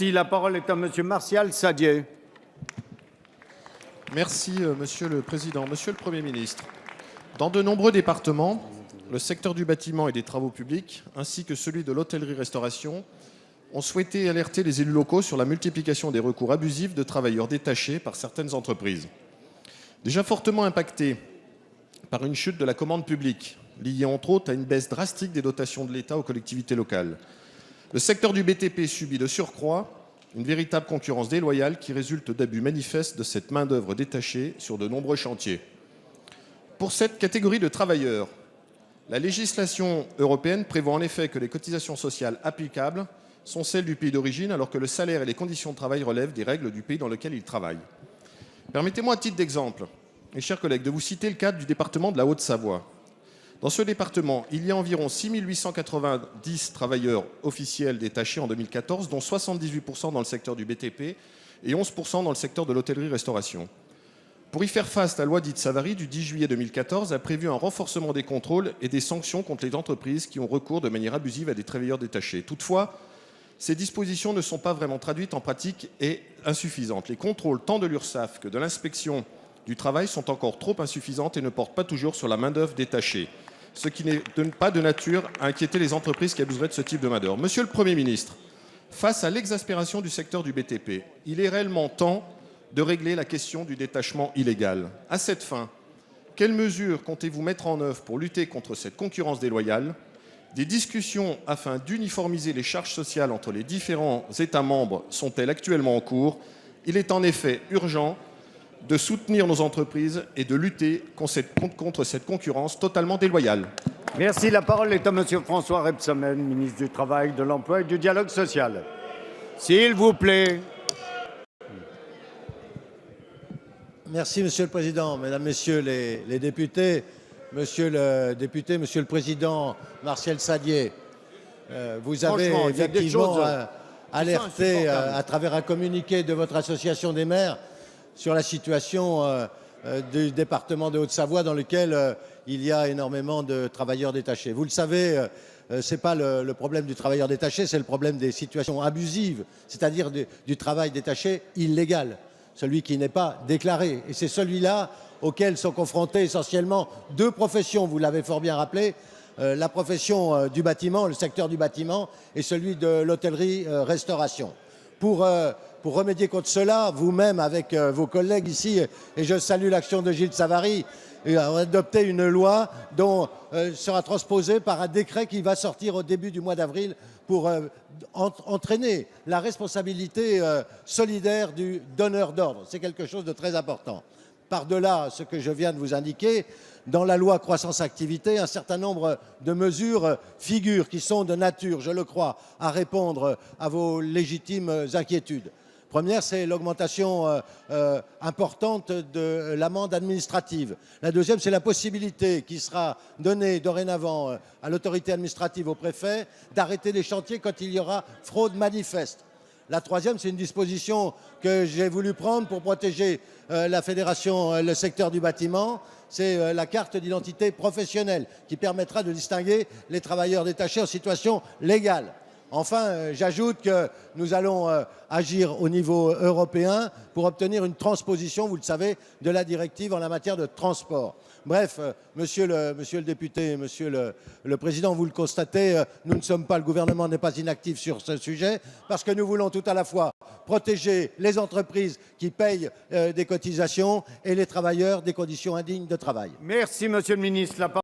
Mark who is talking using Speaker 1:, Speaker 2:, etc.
Speaker 1: Merci. La parole est à Monsieur Martial Saddier.
Speaker 2: Merci, Monsieur le Président. Monsieur le Premier ministre, dans de nombreux départements, le secteur du bâtiment et des travaux publics, ainsi que celui de l'hôtellerie-restauration, ont souhaité alerter les élus locaux sur la multiplication des recours abusifs de travailleurs détachés par certaines entreprises. Déjà fortement impactés par une chute de la commande publique, liée entre autres à une baisse drastique des dotations de l'État aux collectivités locales, le secteur du BTP subit de surcroît une véritable concurrence déloyale qui résulte d'abus manifestes de cette main-d'œuvre détachée sur de nombreux chantiers. Pour cette catégorie de travailleurs, la législation européenne prévoit en effet que les cotisations sociales applicables sont celles du pays d'origine, alors que le salaire et les conditions de travail relèvent des règles du pays dans lequel ils travaillent. Permettez-moi, à titre d'exemple, mes chers collègues, de vous citer le cas du département de la Haute-Savoie. Dans ce département, il y a environ 6 890 travailleurs officiels détachés en 2014, dont 78% dans le secteur du BTP et 11% dans le secteur de l'hôtellerie-restauration. Pour y faire face, la loi dite Savary du 10 juillet 2014 a prévu un renforcement des contrôles et des sanctions contre les entreprises qui ont recours de manière abusive à des travailleurs détachés. Toutefois, ces dispositions ne sont pas vraiment traduites en pratique et insuffisantes. Les contrôles tant de l'URSSAF que de l'inspection du travail sont encore trop insuffisantes et ne portent pas toujours sur la main-d'œuvre détachée, ce qui n'est pas de nature à inquiéter les entreprises qui abuseraient de ce type de main-d'œuvre. Monsieur le Premier ministre, face à l'exaspération du secteur du BTP, il est réellement temps de régler la question du détachement illégal. À cette fin, quelles mesures comptez-vous mettre en œuvre pour lutter contre cette concurrence déloyale ? Des discussions afin d'uniformiser les charges sociales entre les différents États membres sont-elles actuellement en cours ? Il est en effet urgent de soutenir nos entreprises et de lutter contre cette concurrence totalement déloyale.
Speaker 1: Merci. La parole est à Monsieur François Rebsamen, ministre du Travail, de l'Emploi et du Dialogue social. S'il vous plaît.
Speaker 3: Merci, Monsieur le Président. Mesdames, Messieurs les députés, Monsieur le Président Martial Saddier, vous avez effectivement alerté à travers un communiqué de votre association des maires sur la situation du département de Haute-Savoie dans lequel il y a énormément de travailleurs détachés. Vous le savez, ce n'est pas le problème du travailleur détaché, c'est le problème des situations abusives, c'est-à-dire du travail détaché illégal, celui qui n'est pas déclaré. Et c'est celui-là auquel sont confrontées essentiellement deux professions, vous l'avez fort bien rappelé, la profession du bâtiment, le secteur du bâtiment, et celui de l'hôtellerie-restauration. Pour remédier contre cela, vous-même avec vos collègues ici, et je salue l'action de Gilles Savary, a adopté une loi dont sera transposée par un décret qui va sortir au début du mois d'avril pour entraîner la responsabilité solidaire du donneur d'ordre. C'est quelque chose de très important. Par-delà ce que je viens de vous indiquer, dans la loi croissance-activité, un certain nombre de mesures figurent qui sont de nature, je le crois, à répondre à vos légitimes inquiétudes. Première, c'est l'augmentation importante de l'amende administrative. La deuxième, c'est la possibilité qui sera donnée dorénavant à l'autorité administrative, au préfet, d'arrêter les chantiers quand il y aura fraude manifeste. La troisième, c'est une disposition que j'ai voulu prendre pour protéger la fédération, le secteur du bâtiment. C'est la carte d'identité professionnelle qui permettra de distinguer les travailleurs détachés en situation légale. Enfin, j'ajoute que nous allons agir au niveau européen pour obtenir une transposition, vous le savez, de la directive en la matière de transport. Bref, monsieur le député, monsieur le président, vous le constatez, nous ne sommes pas, le gouvernement n'est pas inactif sur ce sujet parce que nous voulons tout à la fois protéger les entreprises qui payent des cotisations et les travailleurs des conditions indignes de travail.
Speaker 1: Merci, Monsieur le ministre.